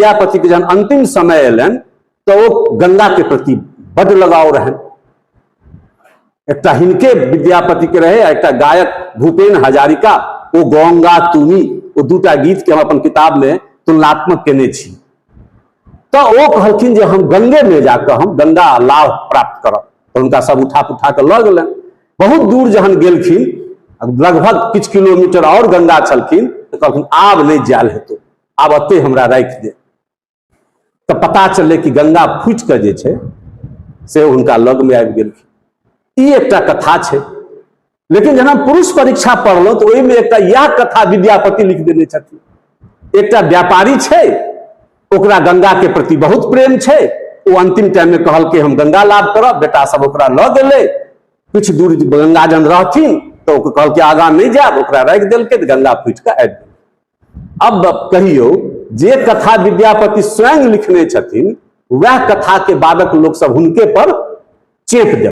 विद्यापति के जहन अंतिम समय एलन तो वो गंगा के प्रति बड़ लगाव रहन। एकटा हिनके विद्यापति के रहे, एकटा गायक भूपेन हजारिका, वो गंगा तुमी, वो दूटा गीत के हम अपन किताब में तुलनात्मक केने छी। तो वो कहलखिन जे हम गंगे में जाकर हम गंगा लाभ प्राप्त करब। तो उनका सब उठा पुठा के लग गेलन। बहुत दूर जहन गेलखिन, लगभग किछ किलोमीटर और गंगा छलखिन, तो कहलखिन आब नहीं जायल हेतु, आब अते हमरा राखि दे। तो पता चले कि गंगा फूटि के जे छै से हुनका लग में आबि गेलखिन। ई एकटा कथा छै। लेकिन जहन हम पुरुष परीक्षा पढ़लहुं तो ओहिमे एकटा यह कथा विद्यापति लिख देने छथिन। एकटा व्यापारी छै, ओकरा गंगा के प्रति बहुत प्रेम छै। वो अंतिम टाइम में कहल के हम गंगा लाभ करब, बेटा सब ओकरा ल गेलै। कुछ दूर गंगा जन रहथिन तो कहल के आगा नहीं जाब, ओकरा राखि देलकै, गंगा फूटि के आबि गेल। अब कहियो जे कथा विद्यापति स्वयं लिखने छथिन वह कथा के बादक लोग सब हुनके पर चेप दे।